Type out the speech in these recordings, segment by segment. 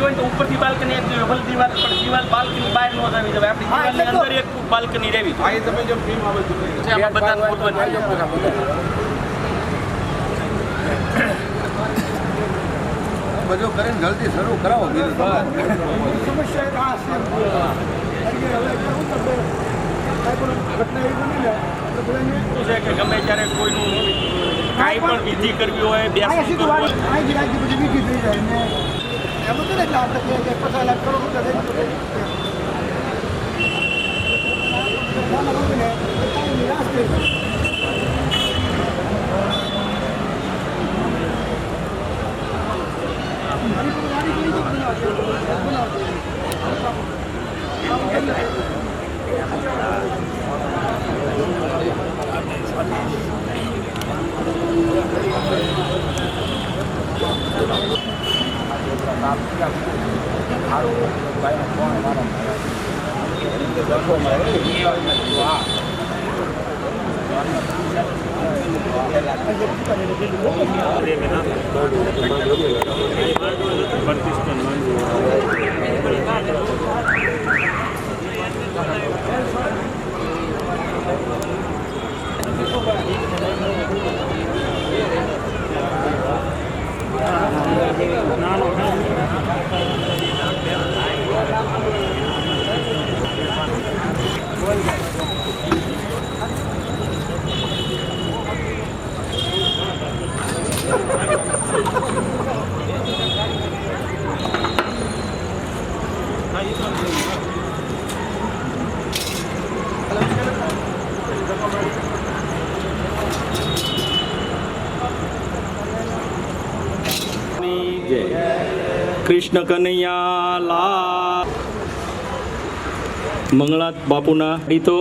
હોય તો ઉપરથી બાલ્કની એક ડબલ દિવાલ પણ દિવાલ બાલ્કની બહાર ન આવી જવાય. આપણી દિવાલની અંદર એક બાલ્કની રહેવી જોઈએ. તમે જો ફીમ આવે છે આમાં બધાને ગોઠવણ બધું કરીને જલ્દી શરૂ કરાવો. સમસ્યા છે કે ગમે ત્યારે કોઈનું કાંઈ પણ વિધિ કરવી હોય, બેસવું કરવું હોય, કૃષ્ણ કનૈયા લાલ. મંગળાથ બાપુના તો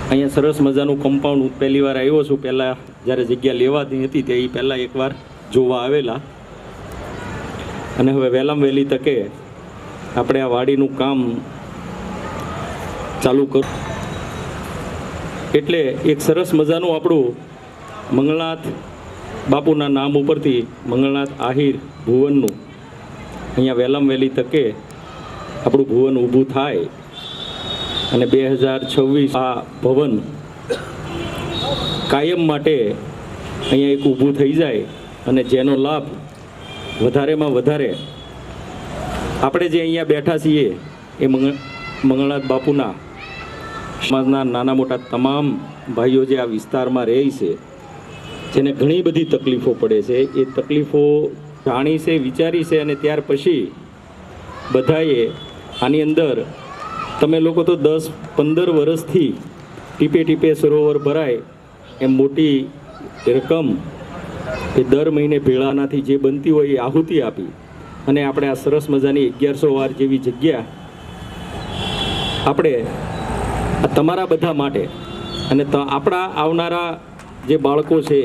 અહીંયા સરસ મજાનું કમ્પાઉન્ડ પહેલી વાર આવ્યો છું. પહેલાં જ્યારે જગ્યા લેવાતી હતી તે પહેલાં એકવાર જોવા આવેલા, અને હવે વહેલામાં વહેલી તકે આપણે આ વાડીનું કામ ચાલુ કરું એટલે એક સરસ મજાનું આપણું મંગળનાથ બાપુના નામ ઉપરથી મંગળનાથ આહિર ભુવનનું અહીંયા વહેલામાં વહેલી તકે આપણું ભુવન ઊભું થાય અને 2026 આ ભવન કાયમ માટે અહીંયા એક ઊભું થઈ જાય અને જેનો લાભ વધારેમાં વધારે આપણે જે અહીંયા બેઠા છીએ એ મંગળનાથ બાપુના સમાજના નાના મોટા તમામ ભાઈઓ જે આ વિસ્તારમાં રહે છે, જેને ઘણી બધી તકલીફો પડે છે, એ તકલીફો જાણી છે, વિચારી છે, અને ત્યાર પછી બધાએ આની અંદર તમે લોકો તો 10-15 વર્ષથી ટીપે ટીપે સરોવર ભરાય એમ મોટી રકમ એ દર મહિને ભેળાનાથી જે બનતી હોય એ આહુતિ આપી અને આપણે આ સરસ મજાની 1100 વાર જેવી જગ્યા આપણે તમારા બધા માટે અને આપણા આવનારા જે બાળકો છે,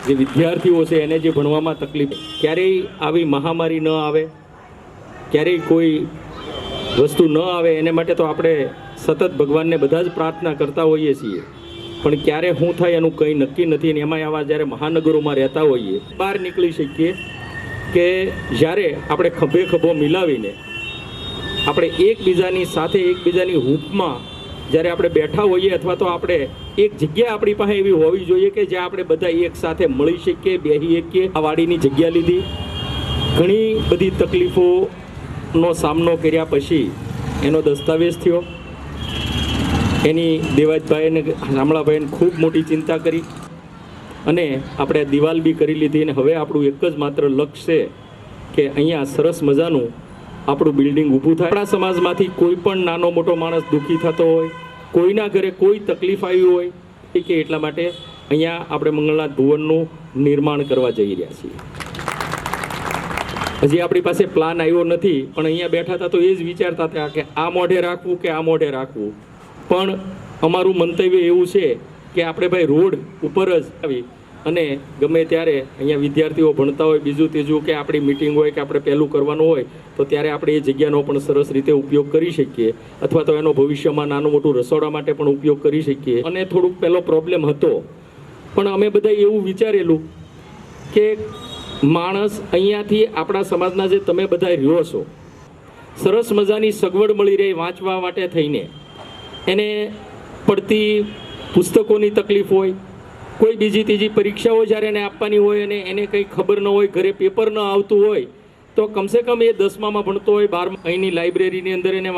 જે વિદ્યાર્થીઓ છે, એને જે ભણવામાં તકલીફ, ક્યારેય આવી મહામારી ન આવે, ક્યારેય કોઈ વસ્તુ ન આવે, એને માટે તો આપણે સતત ભગવાનને બધા જ પ્રાર્થના કરતા હોઈએ છીએ, પણ ક્યારે શું થાય એનું કંઈ નક્કી નથી. અને એમાંય આવા જ્યારે મહાનગરોમાં રહેતા હોઈએ બહાર નીકળી શકીએ કે જ્યારે આપણે ખભે ખભો મિલાવીને આપણે એકબીજાની સાથે એકબીજાની હૂંફમાં જ્યારે આપણે બેઠા હોઈએ અથવા તો આપણે એક જગ્યા આપણી પાસે એવી હોવી જોઈએ કે જ્યાં આપણે બધા એક સાથે મળી શકીએ, બેસી શકીએ. આ વાડીની જગ્યા લીધી, ઘણી બધી તકલીફોનો સામનો કર્યા પછી એનો દસ્તાવેજ થયો. એની દેવાજભાઈને શામળાભાઈને ખૂબ મોટી ચિંતા કરી અને આપણે દિવાલ બી કરી લીધી. અને હવે આપણું એક જ માત્ર લક્ષ્ય છે કે અહીંયા સરસ મજાનું આપણું બિલ્ડિંગ ઊભું થાય. આપણા સમાજમાંથી કોઈ પણ નાનો મોટો માણસ દુઃખી થતો હોય, કોઈના ઘરે કોઈ તકલીફ આવી હોય કે એટલા માટે અહીંયા આપણે મંગળનાથ ભુવનનું નિર્માણ કરવા જઈ રહ્યા છીએ. હજી આપણી પાસે પ્લાન આવ્યો નથી, પણ અહીંયા બેઠા હતા તો એ જ વિચારતા હતા કે આ મોઢે રાખવું કે આ મોઢે રાખવું. પણ અમારું મંતવ્ય એવું છે કે આપણે ભાઈ રોડ ઉપર જ આવી અને ગમે ત્યારે અહીંયા વિદ્યાર્થીઓ ભણતા હોય, બીજું ત્રીજું કે આપણી મિટિંગ હોય કે આપણે પહેલું કરવાનું હોય તો ત્યારે આપણે એ જગ્યાનો પણ સરસ રીતે ઉપયોગ કરી શકીએ, અથવા તો એનો ભવિષ્યમાં નાનું મોટું રસોડા માટે પણ ઉપયોગ કરી શકીએ. અને થોડુંક પહેલો પ્રોબ્લેમ હતો, પણ અમે બધા એવું વિચારેલું કે માણસ અહીંયાથી આપણા સમાજના જે તમે બધા રહ્યો છો, સરસ મજાની સગવડ મળી રહી વાંચવા માટે થઈને, એને પડતી પુસ્તકોની તકલીફ હોય, કોઈ બીજી ત્રીજી પરીક્ષાઓ જ્યારે એને આપવાની હોય અને એને કંઈ ખબર ન હોય, ઘરે પેપર ન આવતું હોય, તો કમસે કમ એ 10મામાં ભણતો હોય, 12 અહીંની લાઇબ્રેરીની અંદર એને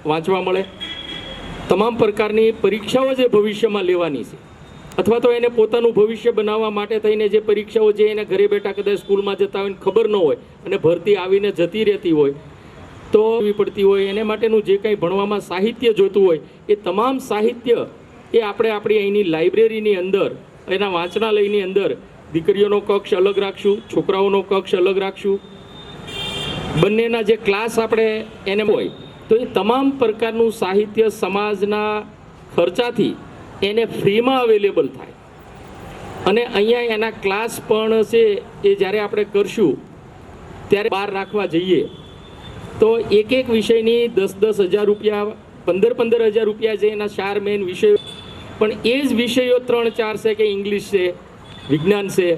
વાંચવા મળે. તમામ પ્રકારની પરીક્ષાઓ જે ભવિષ્યમાં લેવાની છે, અથવા તો એને પોતાનું ભવિષ્ય બનાવવા માટે થઈને જે પરીક્ષાઓ જે એને ઘરે બેઠા કદાચ સ્કૂલમાં જતા હોય ખબર ન હોય અને ભરતી આવીને જતી રહેતી હોય તો પડતી હોય, એને માટેનું જે કંઈ ભણવામાં સાહિત્ય જોતું હોય એ તમામ સાહિત્ય એ આપણે આપણી અહીંની લાઇબ્રેરીની અંદર, એના વાંચનાલયની અંદર દીકરીઓનો કક્ષ અલગ રાખશું, છોકરાઓનો કક્ષ અલગ રાખશું. બંનેના જે ક્લાસ આપણે એને હોય તો એ તમામ પ્રકારનું સાહિત્ય સમાજના ખર્ચાથી એને ફ્રીમાં અવેલેબલ થાય. અને અહીંયા એના ક્લાસ પણ છે એ જ્યારે આપણે કરશું ત્યારે બહાર રાખવા જઈએ તો એક એક વિષયની 10-10 હજાર રૂપિયા, 15-15 હજાર રૂપિયા જે એના 4 મેઇન વિષયો, પણ એ જ વિષયો 3-4 છે કે ઇંગ્લિશ છે, વિજ્ઞાન છે,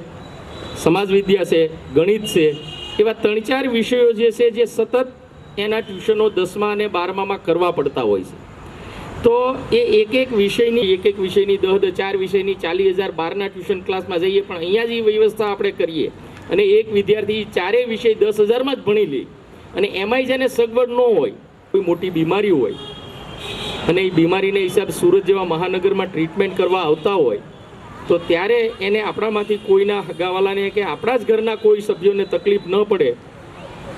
સમાજ વિદ્યા છે, ગણિત છે, એવા 3-4 વિષયો જે છે જે સતત એના ટ્યુશનો 10મા અને 12મામાં કરવા પડતા હોય છે. તો એ એક એક વિષયની 10-4 વિષયની 40,000 બહારના ટ્યુશન ક્લાસમાં જઈએ, પણ અહીંયા જે વ્યવસ્થા આપણે કરીએ અને એક વિદ્યાર્થી 4 વિષય 10,000માં જ ભણી લે અને એમાંય જેને સગવડ ન હોય, કોઈ મોટી બીમારી હોય અને એ બીમારીને હિસાબ સુરત જેવા મહાનગરમાં ટ્રીટમેન્ટ કરવા આવતા હોય તો ત્યારે એને આપણામાંથી કોઈના હગાવાલાને કે આપણા જ ઘરના કોઈ સભ્યોને તકલીફ ન પડે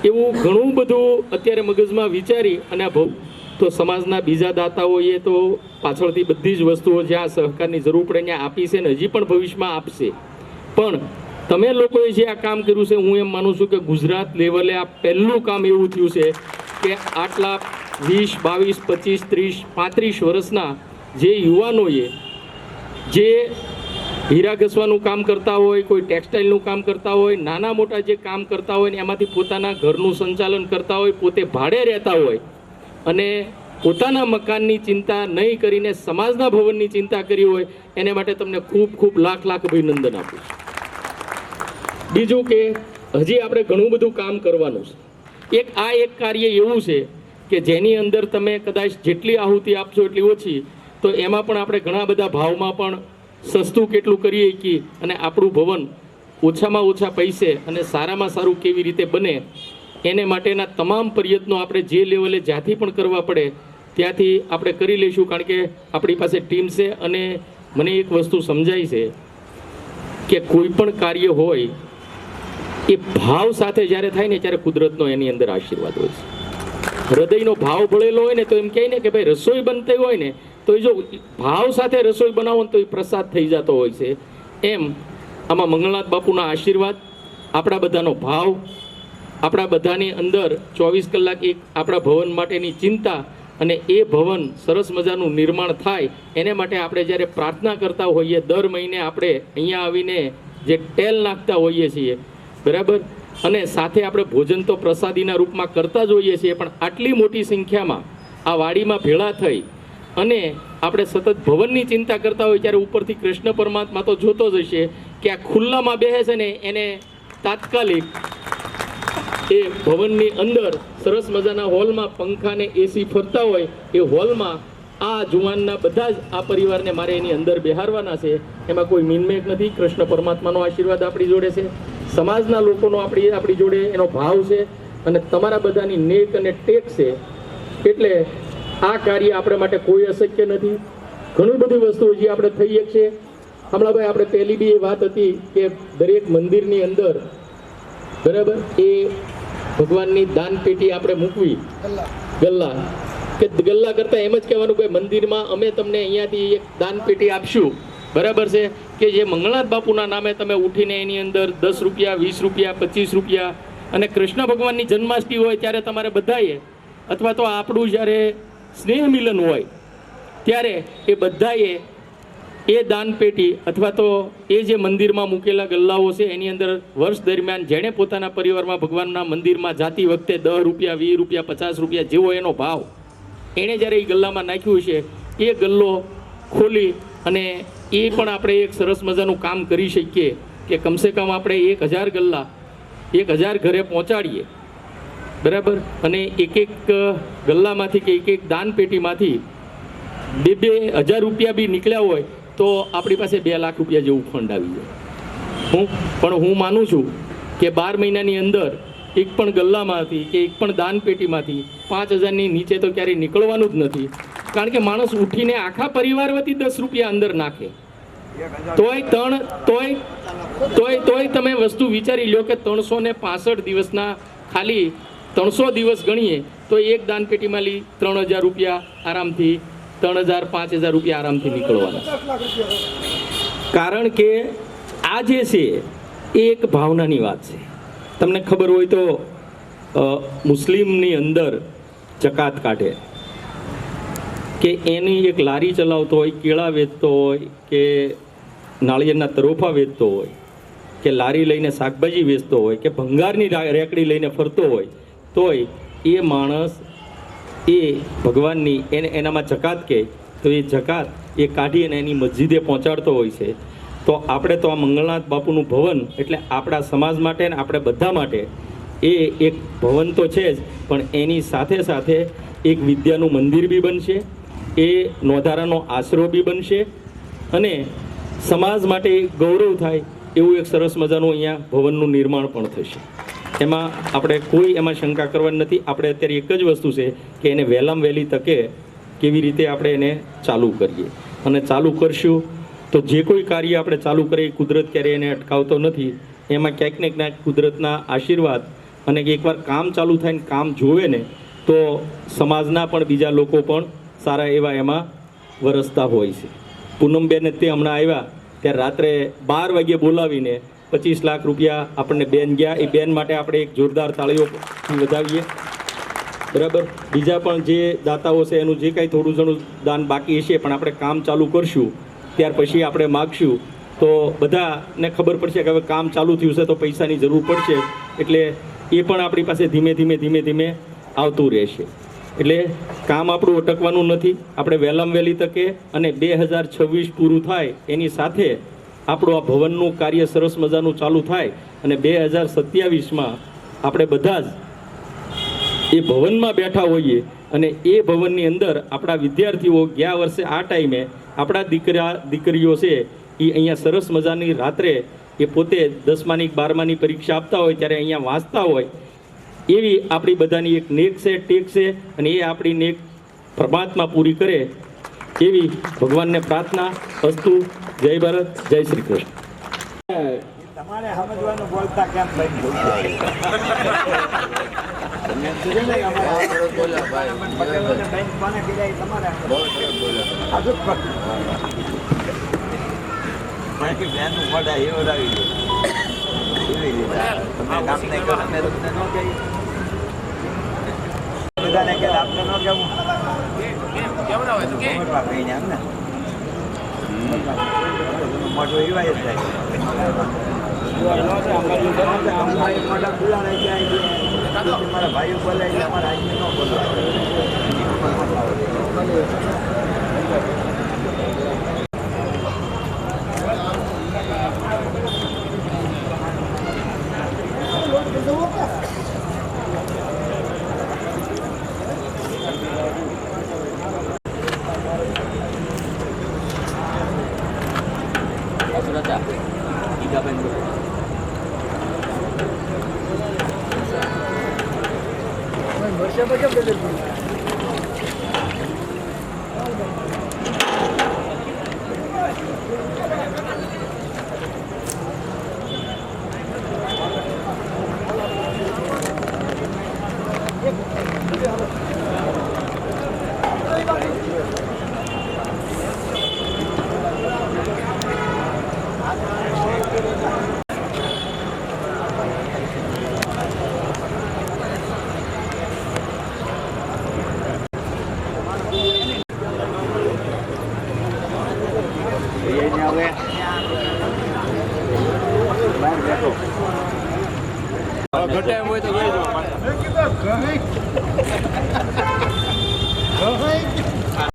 એવું ઘણું બધું અત્યારે મગજમાં વિચારી અને તો સમાજના બીજા દાતાઓએ તો પાછળથી બધી જ વસ્તુઓ જ્યાં સહકારની જરૂર પડે ત્યાં આપી છે ને હજી પણ ભવિષ્યમાં આપશે. પણ તમે લોકોએ જે આ કામ કર્યું છે, હું એમ માનું છું કે ગુજરાત લેવલે આ પહેલું કામ એવું થયું છે કે આટલા 20, 22, 25, 30, 35 વર્ષના જે યુવાનોએ જે હીરા ઘસવાનું કામ કરતા હોય, કોઈ ટેક્સટાઇલનું કામ કરતા હોય, નાના મોટા જે કામ કરતા હોય ને એમાંથી પોતાના ઘરનું સંચાલન કરતા હોય, પોતે ભાડે રહેતા હોય અને પોતાના મકાનની ચિંતા નહીં કરીને સમાજના ભવનની ચિંતા કરી હોય, એને માટે તમને ખૂબ ખૂબ લાખ અભિનંદન આપું છું. બીજું કે હજી આપણે ઘણું બધું કામ કરવાનું છે. એક કાર્ય એવું છે કે જેની અંદર તમે કદાચ જેટલી આહુતિ આપશો એટલી ઓછી, તો એમાં પણ આપણે ઘણા બધા ભાવમાં પણ સસ્તું કેટલું કરીએ કે અને આપણું ભવન ઓછામાં ઓછા પૈસે અને સારામાં સારું કેવી રીતે બને એને માટેના તમામ પ્રયત્નો આપણે જે લેવલે જ્યાંથી પણ કરવા પડે ત્યાંથી આપણે કરી લઈશું. કારણ કે આપણી પાસે ટીમ છે અને મને એક વસ્તુ સમજાય છે કે કોઈ પણ કાર્ય હોય એ ભાવ સાથે જ્યારે થાય ને ત્યારે કુદરતનો એની અંદર આશીર્વાદ હોય છે. હૃદયનો ભાવ ભળેલો હોય ને તો એમ કહે ને કે ભાઈ રસોઈ બનતી હોય ને તો એ જો ભાવ સાથે રસોઈ બનાવો ને તો એ પ્રસાદ થઈ જતો હોય છે. એમ આમાં મંગળનાથ બાપુના આશીર્વાદ, આપણા બધાનો ભાવ, આપણા બધાની અંદર 24 કલાક એક આપણા ભવન માટેની ચિંતા અને એ ભવન સરસ મજાનું નિર્માણ થાય એને માટે આપણે જ્યારે પ્રાર્થના કરતા હોઈએ, દર મહિને આપણે અહીંયા આવીને જે ટેલ નાખતા હોઈએ છીએ, બરાબર, અને સાથે આપણે ભોજન તો પ્રસાદીના રૂપમાં કરતા જ હોઈએ છીએ, પણ આટલી મોટી સંખ્યામાં આ વાડીમાં ભેળા થઈ અને આપણે સતત ભવનની ચિંતા કરતા હોય ત્યારે ઉપરથી કૃષ્ણ પરમાત્મા તો જોતો જ હશે કે આ ખુલ્લામાં બેસે છે ને એને તાત્કાલિક એ ભવનની અંદર સરસ મજાના હોલમાં પંખાને એસી ફરતા હોય એ હોલમાં આ જુવાનના બધા જ આ પરિવારને મારે એની અંદર બેહારવાના છે. એમાં કોઈ મિનમેક નથી. કૃષ્ણ પરમાત્માનો આશીર્વાદ આપણી જોડે છે, સમાજના લોકોનો આપણી જોડે એનો ભાવ છે અને તમારા બધાની નેક અને ટેક છે. એટલે આ કાર્ય આપણા માટે કોઈ અશક્ય નથી. ઘણી બધી વસ્તુઓ જે આપણે થઈ શકશે. હમણાં ભાઈ આપણે પહેલી બી એ વાત હતી કે દરેક મંદિરની અંદર, બરાબર, એ ભગવાનની દાન પેટી આપણે મૂકવી, ગલ્લા કે ગલ્લા કરતાં એમ જ કહેવાનું કે મંદિરમાં અમે તમને અહીંયાથી એક દાન પેટી આપશું, બરાબર છે, કે જે મંગળનાથ બાપુના નામે તમે ઉઠીને એની અંદર 10 રૂપિયા, 20 રૂપિયા, 25 રૂપિયા, અને કૃષ્ણ ભગવાનની જન્માષ્ટમી હોય ત્યારે તમારે બધાએ, અથવા તો આપણું જ્યારે સ્નેહ મિલન હોય ત્યારે એ બધાએ એ દાન પેટી અથવા તો એ જે મંદિરમાં મૂકેલા ગલ્લાઓ છે એની અંદર વર્ષ દરમિયાન જેણે પોતાના પરિવારમાં ભગવાનના મંદિરમાં જાતી વખતે 10 રૂપિયા, 20 રૂપિયા, 50 રૂપિયા જેવો એનો ભાવ એણે જ્યારે એ ગલ્લામાં નાખ્યું છે એ ગલ્લો ખોલી અને એ પણ આપણે એક સરસ મજાનું કામ કરી શકીએ કે કમસે કમ આપણે 1000 ગલ્લા 1000 ઘરે પહોંચાડીએ, બરાબર, અને એક ગલ્લામાંથી કે એક દાન પેટીમાંથી 2,000 રૂપિયા બી નીકળ્યા હોય તો આપણી પાસે 2 લાખ રૂપિયા જેવું ફંડ આવી જાય. હું માનું છું કે 12 મહિનાની અંદર એક પણ ગલ્લામાંથી કે એક પણ દાન પેટીમાંથી 5,000ની નીચે તો ક્યારેય નીકળવાનું જ નથી. કારણ કે માણસ ઉઠીને આખા પરિવાર વતી 10 રૂપિયા અંદર નાખે તોય તમે વસ્તુ વિચારી લો કે 365 દિવસના ખાલી 300 દિવસ ગણીએ તો એક દાન પેટીમાં 3,000 રૂપિયા આરામથી 3,000-5,000 રૂપિયા આરામથી નીકળવાના. કારણ કે આ જે છે એ એક ભાવનાની વાત છે. તમને ખબર હોય તો મુસ્લિમની અંદર જકાત કાઢે કે એની એક લારી ચલાવતો હોય, કેળા વેચતો હોય કે નાળિયેરના તરોફા વેચતો હોય કે લારી લઈને શાકભાજી વેચતો હોય કે ભંગારની રેકડી લઈને ફરતો હોય, તોય એ માણસ એ ભગવાનની એનામાં જકાત કહે તો એ જકાત એ કાઢી અને એની મસ્જિદે પહોંચાડતો હોય છે. તો આપણે તો આ મંગળનાથ બાપુનું ભવન એટલે આપણા સમાજ માટે ને આપણે બધા માટે એ એક ભવન તો છે જ, પણ એની સાથે સાથે એક વિદ્યાનું મંદિર બી બનશે, એ નોંધારાનો આશરો બી બનશે અને સમાજ માટે ગૌરવ થાય એવું એક સરસ મજાનું અહીંયા ભવનનું નિર્માણ પણ થશે. એમાં આપણે કોઈ એમાં શંકા કરવાની નથી. આપણે અત્યારે એક જ વસ્તુ છે કે એને વહેલામાં વહેલી તકે કેવી રીતે આપણે એને ચાલુ કરીએ, અને ચાલુ કરશું તો જે કોઈ કાર્ય આપણે ચાલુ કરીએ કુદરત ક્યારેય એને અટકાવતો નથી. એમાં ક્યાંક ને ક્યાંક કુદરતના આશીર્વાદ અને એકવાર કામ ચાલુ થાય ને કામ જોવે ને તો સમાજના પણ બીજા લોકો પણ સારા એવા એમાં વરસતા હોય છે. પૂનમબેન તે હમણાં આવ્યા ત્યારે રાત્રે 12 વાગ્યે બોલાવીને 25 લાખ રૂપિયા આપણને બેન ગયા. એ બેન માટે આપણે એક જોરદાર તાળીઓથી વધાવીએ, બરાબર. બીજા પણ જે દાતાઓ છે એનું જે કાંઈ થોડું ઘણું દાન બાકી હશે પણ આપણે કામ ચાલુ કરશું ત્યાર પછી આપણે માગશું તો બધાને ખબર પડશે કે હવે કામ ચાલુ થયું છે તો પૈસાની જરૂર પડશે, એટલે એ પણ આપણી પાસે ધીમે ધીમે આવતું રહેશે. એટલે કામ આપણું અટકવાનું નથી. આપણે વહેલામાં વહેલી તકે અને 2026 પૂરું થાય એની સાથે આપણું આ ભવનનું કાર્ય સરસ મજાનું ચાલુ થાય અને 2027માં આપણે બધા જ એ ભવનમાં બેઠા હોઈએ અને એ ભવનની અંદર આપણા વિદ્યાર્થીઓ ગયા વર્ષે આ ટાઈમે આપણા દીકરીઓ છે એ અહીંયા સરસ મજાની રાત્રે એ પોતે 10માની 12માની પરીક્ષા આપતા હોય ત્યારે અહીંયા વાંચતા હોય એવી આપણી બધાની એક નેક છે, ટેક છે, અને એ આપણી નેક પરમાત્મા પૂરી કરે એવી ભગવાનને પ્રાર્થના. અસ્તુ. જય ભારત, જય શ્રી કૃષ્ણ. તમારે સમજવાનું બોલતા કેમ બધાને કે આપને ન કેવું મોટો એવાય જ થાય. મારા ભાઈઓ બોલે એટલે અમારા આજને ન બોલવા. ઘટાય હોય તો